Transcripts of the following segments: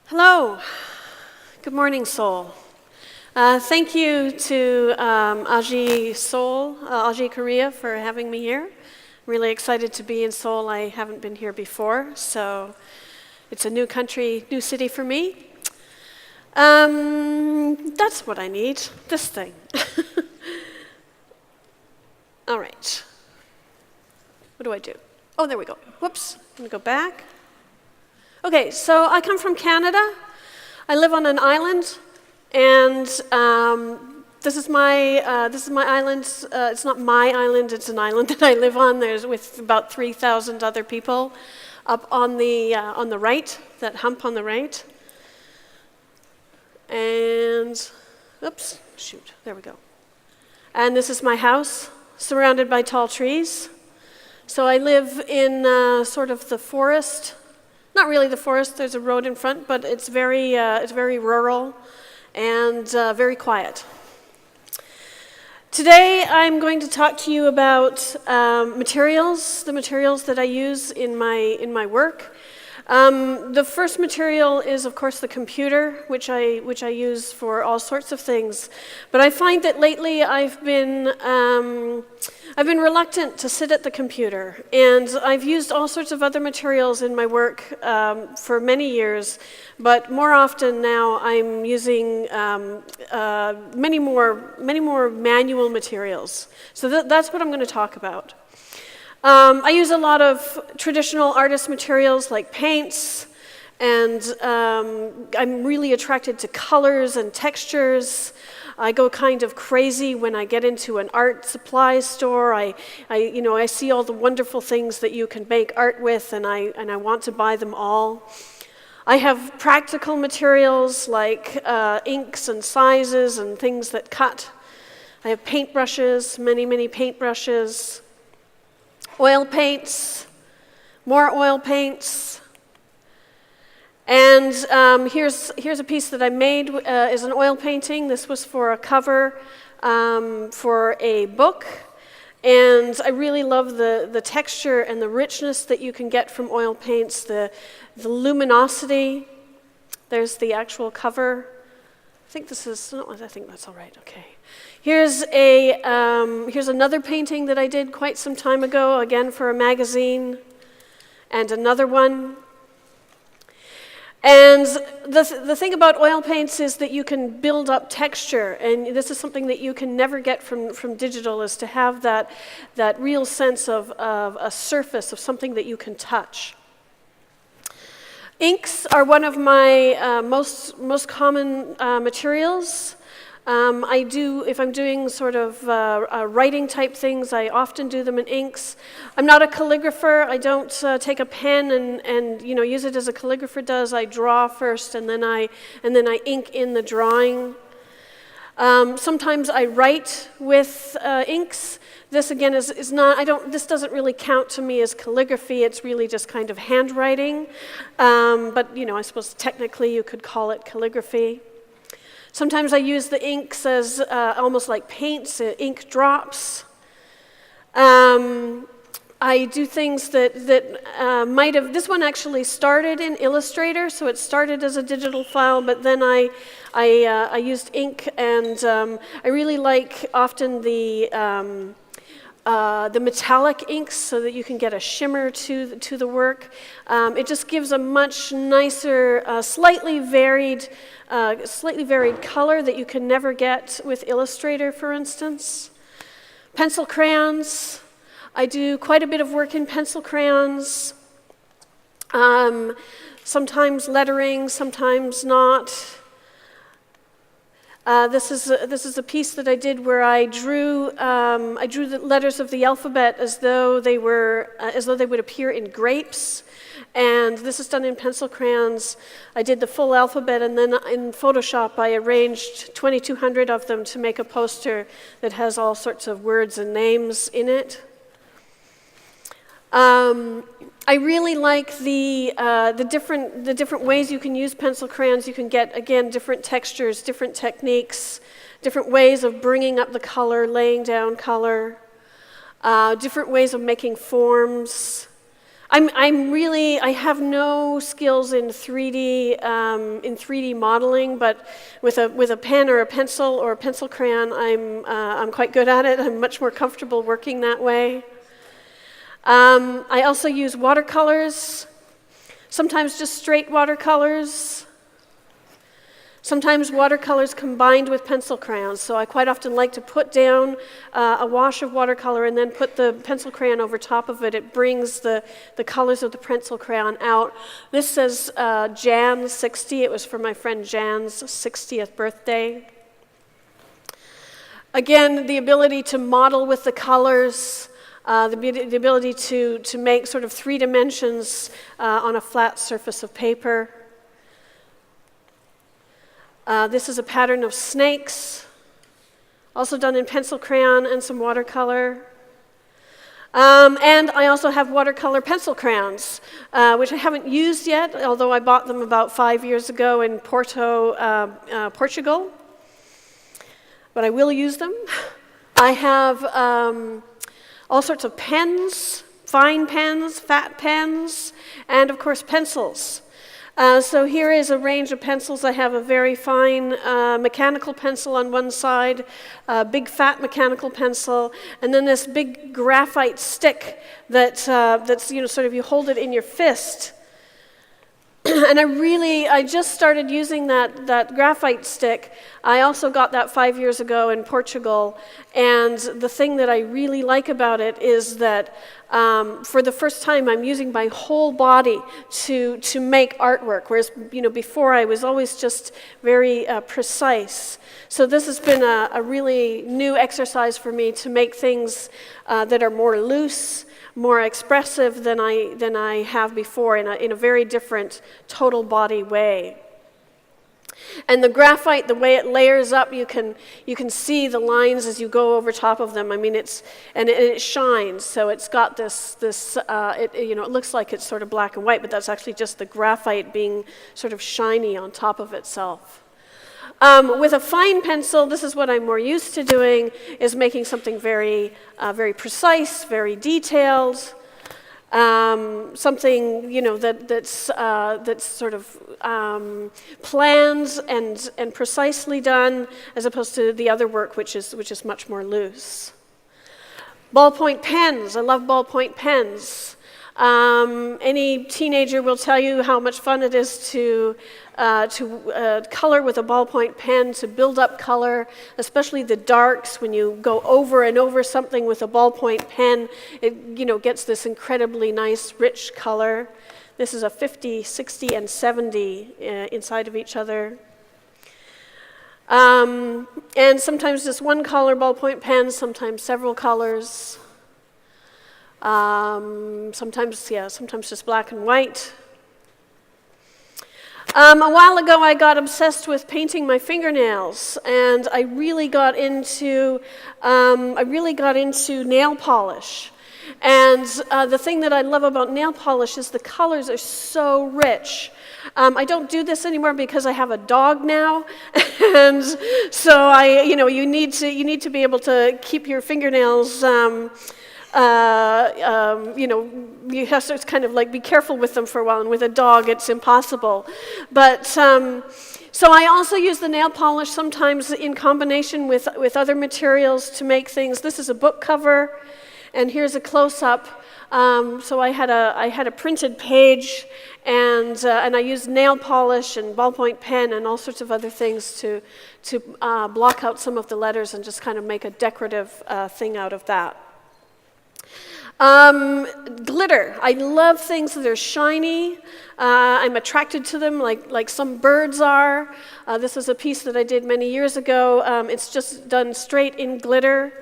Hello. Good morning, Seoul. Thank you to AGI Seoul, AGI Korea for having me here. I'm really excited to be in Seoul. I haven't been here before, so it's a new country, new city for me. That's what I need, this thing. All right. What do I do? Oh, there we go. Whoops, I'm gonna go back. Okay, so I come from Canada. I live on an island, and this is my island. It's not my island. It's an island that I live on. There's with about 3,000 other people up on the right, that hump on the right. And oops, shoot, there we go. And this is my house, surrounded by tall trees. So I live in sort of the forest. Not really the forest, there's a road in front, but it's very rural and very quiet. Today I'm going to talk to you about materials, the materials that I use in my work. The first material is, of course, the computer, which I use for all sorts of things. But I find that lately I've been reluctant to sit at the computer, and I've used all sorts of other materials in my work for many years. But more often now, I'm using many more manual materials. So that's what I'm going to talk about. I use a lot of traditional artist materials like paints, and I'm really attracted to colors and textures. I go kind of crazy when I get into an art supply store. I see all the wonderful things that you can make art with, and I want to buy them all. I have practical materials like inks and sizes and things that cut. I have paintbrushes, many paintbrushes. Oil paints, more oil paints, and here's a piece that I made is an oil painting. This was for a cover for a book, and I really love the texture and the richness that you can get from oil paints, the luminosity. There's the actual cover. I think that's all right, okay. Here's another painting that I did quite some time ago, again for a magazine, and another one. And the thing about oil paints is that you can build up texture, and this is something that you can never get from digital, is to have that real sense of a surface, of something that you can touch. Inks are one of my most common materials. If I'm doing sort of writing type things, I often do them in inks. I'm not a calligrapher. I don't take a pen and use it as a calligrapher does. I draw first, and then I ink in the drawing. Sometimes I write with inks. This again is not. This doesn't really count to me as calligraphy. It's really just kind of handwriting. But I suppose technically you could call it calligraphy. Sometimes I use the inks as almost like paints, ink drops. I do things that might have. This one actually started in Illustrator, so it started as a digital file, but then I used ink, and I really like often the metallic inks, so that you can get a shimmer to the work. It just gives a much nicer, slightly varied color that you can never get with Illustrator, for instance. Pencil crayons. I do quite a bit of work in pencil crayons. Sometimes lettering, sometimes not. This is a piece that I did where I drew the letters of the alphabet as though they would appear in grapes, and this is done in pencil crayons. I did the full alphabet, and then in Photoshop I arranged 2,200 of them to make a poster that has all sorts of words and names in it. I really like the different ways you can use pencil crayons. You can get, again, different textures, different techniques, different ways of bringing up the color, laying down color, different ways of making forms. I have no skills in 3D modeling, but with a pen or a pencil or a pencil crayon, I'm quite good at it. I'm much more comfortable working that way. I also use watercolors, sometimes just straight watercolors, sometimes watercolors combined with pencil crayons. So I quite often like to put down a wash of watercolor and then put the pencil crayon over top of it. It brings the colors of the pencil crayon out. This says Jan 60. It was for my friend Jan's 60th birthday. Again, the ability to model with the colors, the ability to make sort of 3 dimensions on a flat surface of paper. This is a pattern of snakes, also done in pencil crayon and some watercolor. And I also have watercolor pencil crayons, which I haven't used yet, although I bought them about 5 years ago in Porto, Portugal. But I will use them. I have all sorts of pens, fine pens, fat pens, and of course pencils. So here is a range of pencils. I have a very fine mechanical pencil on one side, a big fat mechanical pencil, and then this big graphite stick that's sort of you hold it in your fist. And I just started using that graphite stick. I also got that 5 years ago in Portugal, and the thing that I really like about it is that for the first time I'm using my whole body to make artwork, whereas before I was always just very precise. So this has been a really new exercise for me to make things that are more loose, more expressive than I have before in a very different total body way. And the graphite, the way it layers up, you can see the lines as you go over top of them. I mean, it shines, so it's got this it looks like it's sort of black and white, but that's actually just the graphite being sort of shiny on top of itself. With a fine pencil, this is what I'm more used to doing, is making something very, very precise, very detailed, something that's sort of planned and precisely done, as opposed to the other work, which is much more loose. Ballpoint pens. I love ballpoint pens. Any teenager will tell you how much fun it is to color with a ballpoint pen, to build up color, especially the darks. When you go over and over something with a ballpoint pen, it gets this incredibly nice, rich color. This is a 50, 60, and 70 inside of each other. And sometimes just one color ballpoint pen, sometimes several colors. Sometimes just black and white. A while ago, I got obsessed with painting my fingernails, and I really got into nail polish. And the thing that I love about nail polish is the colors are so rich. I don't do this anymore because I have a dog now, and so you need to be able to keep your fingernails. You have to kind of like be careful with them for a while, and with a dog it's impossible. But so I also use the nail polish sometimes in combination with other materials to make things. This is a book cover, and here's a close-up. So I had a printed page, and I used nail polish and ballpoint pen and all sorts of other things to block out some of the letters and just kind of make a decorative thing out of that. Glitter. I love things that are shiny. I'm attracted to them like some birds are. This is a piece that I did many years ago. It's just done straight in glitter.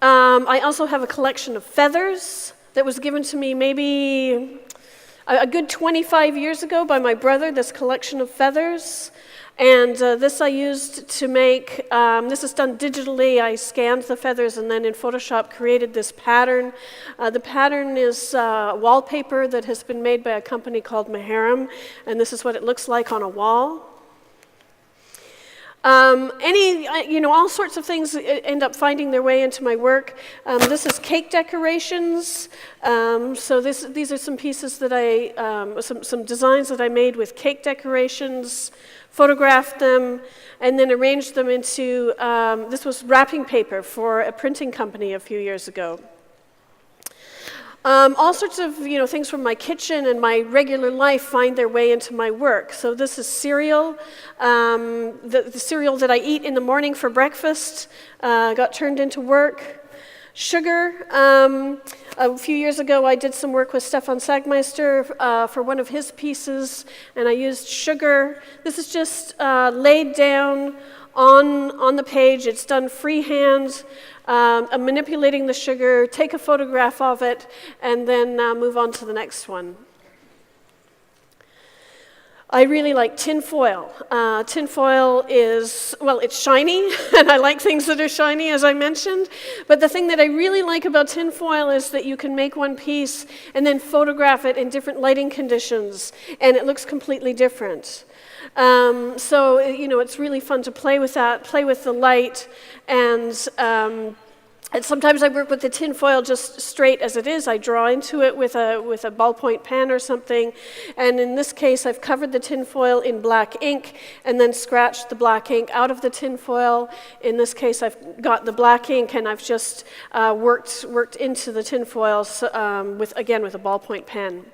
I also have a collection of feathers that was given to me maybe a good 25 years ago by my brother, this collection of feathers. And this I used to make, this is done digitally. I scanned the feathers and then in Photoshop created this pattern. The pattern is wallpaper that has been made by a company called Maharam, and this is what it looks like on a wall. All sorts of things end up finding their way into my work. This is cake decorations. So these are some pieces that some designs that I made with cake decorations, photographed them, and then arranged them into, this was wrapping paper for a printing company a few years ago. All sorts of things from my kitchen and my regular life find their way into my work. So this is cereal. The cereal that I eat in the morning for breakfast got turned into work. Sugar. A few years ago, I did some work with Stefan Sagmeister for one of his pieces, and I used sugar. This is just laid down on the page. It's done freehand. I'm manipulating the sugar, take a photograph of it, and then move on to the next one. I really like tin foil. Tin foil is, well, it's shiny, and I like things that are shiny, as I mentioned. But the thing that I really like about tin foil is that you can make one piece and then photograph it in different lighting conditions, and it looks completely different. So, it's really fun to play with that, play with the light, and sometimes I work with the tin foil just straight as it is. I draw into it with a ballpoint pen or something, and in this case, I've covered the tin foil in black ink and then scratched the black ink out of the tin foil. In this case, I've got the black ink and I've just worked into the tin foil with a ballpoint pen.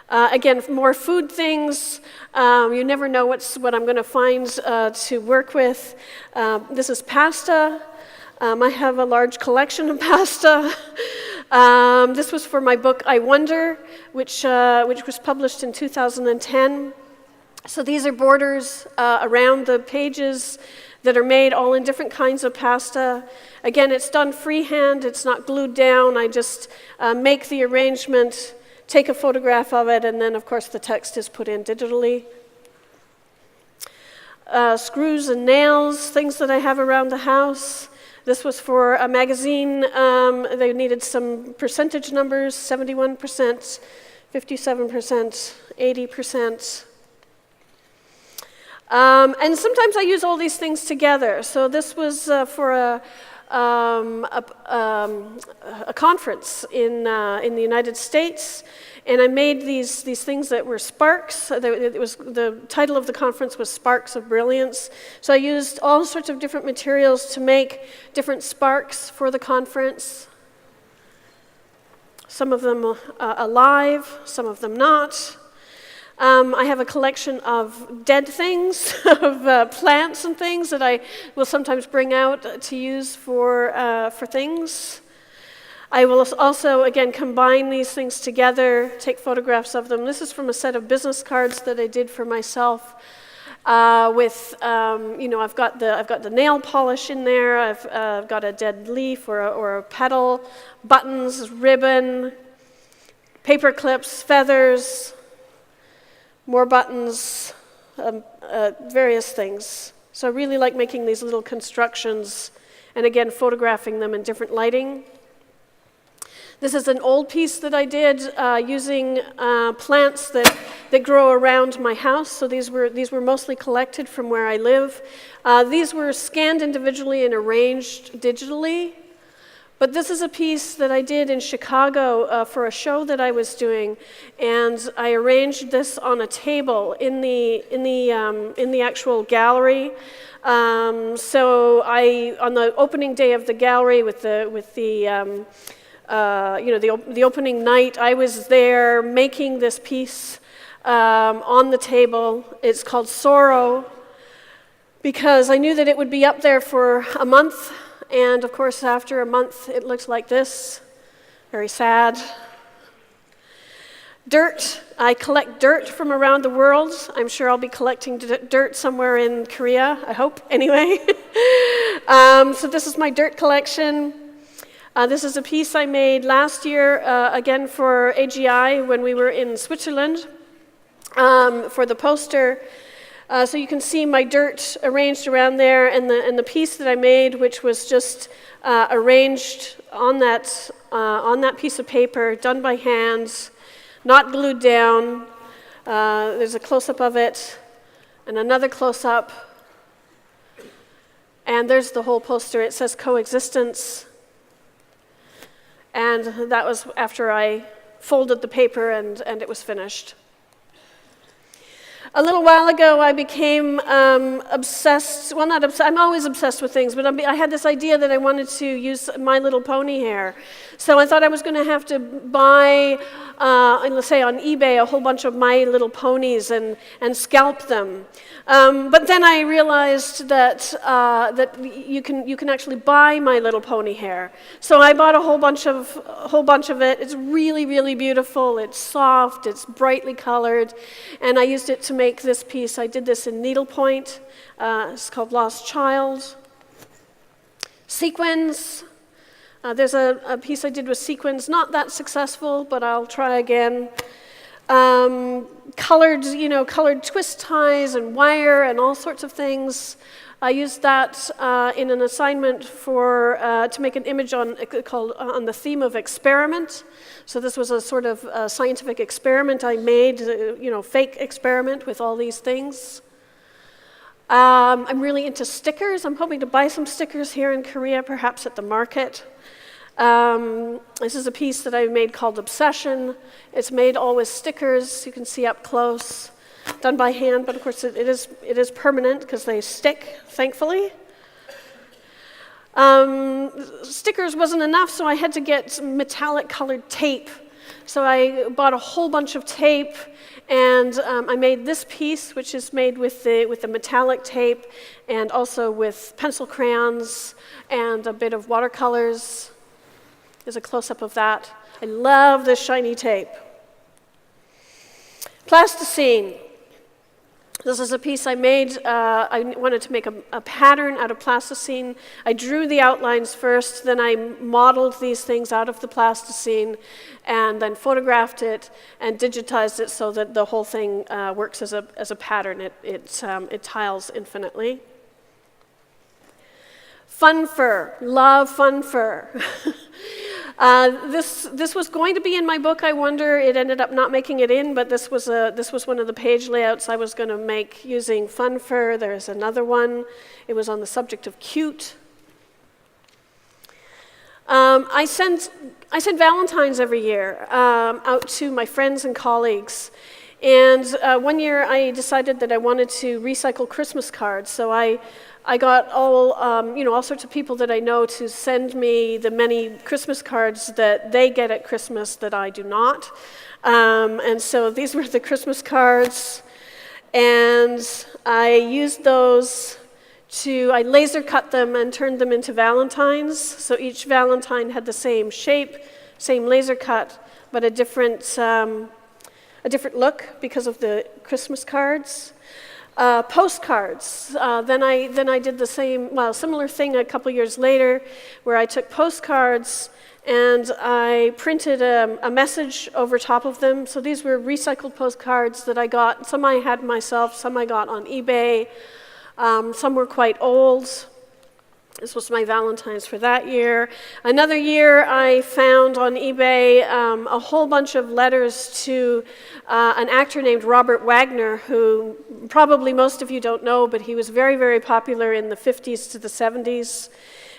Again, more food things. You never know what I'm going to find to work with. This is pasta. I have a large collection of pasta. This was for my book, I Wonder, which was published in 2010. So these are borders around the pages that are made all in different kinds of pasta. Again, it's done freehand. It's not glued down. I just make the arrangement, take a photograph of it, and then, of course, the text is put in digitally. Screws and nails, things that I have around the house. This was for a magazine. They needed some percentage numbers, 71%, 57%, 80%. And sometimes I use all these things together. So this was for a conference in the United States, and I made these things that were sparks. The title of the conference was Sparks of Brilliance. So I used all sorts of different materials to make different sparks for the conference. Some of them alive, some of them not. I have a collection of dead things, of plants and things that I will sometimes bring out to use for things. I will also, again, combine these things together, take photographs of them. This is from a set of business cards that I did for myself. I've got the nail polish in there. I've got a dead leaf or a petal, buttons, ribbon, paper clips, feathers, more buttons, various things. So I really like making these little constructions and, again, photographing them in different lighting. This is an old piece that I did using plants that grow around my house. So these were mostly collected from where I live. These were scanned individually and arranged digitally. But this is a piece that I did in Chicago for a show that I was doing, and I arranged this on a table in the actual gallery. So on the opening day of the gallery with the opening night, I was there making this piece on the table. It's called Sorrow, because I knew that it would be up there for a month, and of course after a month it looked like this, very sad. Dirt. I collect dirt from around the world. I'm sure I'll be collecting dirt somewhere in Korea, I hope, anyway. So this is my dirt collection. This is a piece I made last year, again for AGI when we were in Switzerland for the poster. So you can see my dirt arranged around there, and the piece that I made, which was just arranged on that piece of paper, done by hand, not glued down. There's a close-up of it, and another close-up. And there's the whole poster. It says coexistence. And that was after I folded the paper and it was finished. A little while ago, I became obsessed, well, not obsessed, I'm always obsessed with things, but I had this idea that I wanted to use My Little Pony hair. So I thought I was going to have to buy, let's say on eBay, a whole bunch of My Little Ponies and scalp them. But then I realized that you can actually buy My Little Pony hair. So I bought a whole bunch of it. It's really, really beautiful. It's soft. It's brightly colored, and I used it to make this piece. I did this in needlepoint. It's called Lost Child. Sequins. There's a piece I did with sequins. Not that successful, but I'll try again. Colored twist ties and wire and all sorts of things. I used that in an assignment to make an image on the theme of experiment. So this was a sort of scientific experiment I made, fake experiment with all these things. I'm really into stickers. I'm hoping to buy some stickers here in Korea, perhaps at the market. This is a piece that I made called Obsession. It's made all with stickers. You can see up close. Done by hand, but of course it is permanent because they stick, thankfully. Stickers wasn't enough, so I had to get some metallic colored tape. So I bought a whole bunch of tape, and I made this piece, which is made with the metallic tape, and also with pencil crayons and a bit of watercolors. There's a close-up of that. I love this shiny tape. Plasticine. This is a piece I made. I wanted to make a pattern out of plasticine. I drew the outlines first, then I modeled these things out of the plasticine, and then photographed it and digitized it so that the whole thing works as a pattern. It tiles infinitely. Fun fur. Love fun fur. This was going to be in my book, I wonder. It ended up not making it in, but this was one of the page layouts I was going to make using fun fur. There's another one. It was on the subject of cute. I send Valentines every year out to my friends and colleagues. And one year I decided that I wanted to recycle Christmas cards, so I got all sorts of people that I know to send me the many Christmas cards that they get at Christmas that I do not. And so these were the Christmas cards, and I used those I laser cut them and turned them into Valentines. So each Valentine had the same shape, same laser cut, but a different look because of the Christmas cards. Postcards. Then I did the similar thing a couple years later, where I took postcards and I printed a message over top of them. So these were recycled postcards that I got. Some I had myself, some I got on eBay. Some were quite old. This was my Valentine's for that year. Another year, I found on eBay a whole bunch of letters to an actor named Robert Wagner, who probably most of you don't know, but he was very, very popular in the 50s to the 70s.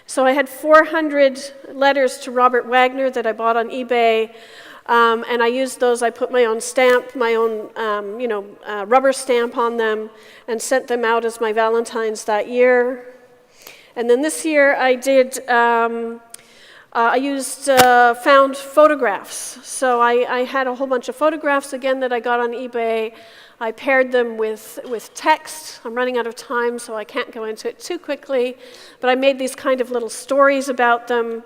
So I had 400 letters to Robert Wagner that I bought on eBay, and I used those. I put my own stamp, my own rubber stamp on them, and sent them out as my Valentines that year. And then this year I did, found photographs. So I had a whole bunch of photographs, again, that I got on eBay. I paired them with text. I'm running out of time, so I can't go into it too quickly. But I made these kind of little stories about them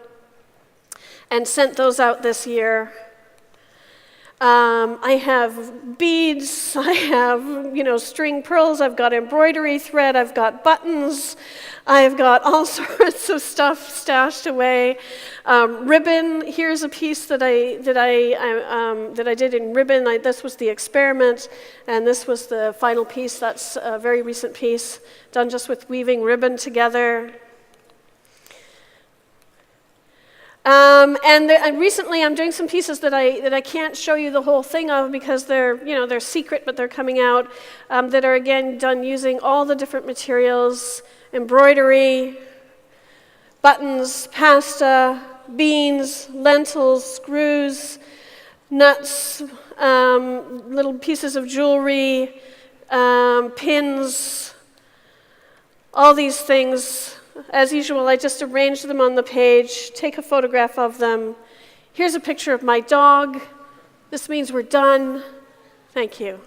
and sent those out this year. I have beads, I have, string pearls, I've got embroidery thread, I've got buttons, I've got all sorts of stuff stashed away. Ribbon, here's a piece that I did in ribbon. This was the experiment, and this was the final piece. That's a very recent piece, done just with weaving ribbon together. And recently I'm doing some pieces that I can't show you the whole thing of because they're secret, but they're coming out, that are again done using all the different materials, embroidery, buttons, pasta, beans, lentils, screws, nuts, little pieces of jewelry, pins, all these things. As usual, I just arrange them on the page, take a photograph of them. Here's a picture of my dog. This means we're done. Thank you.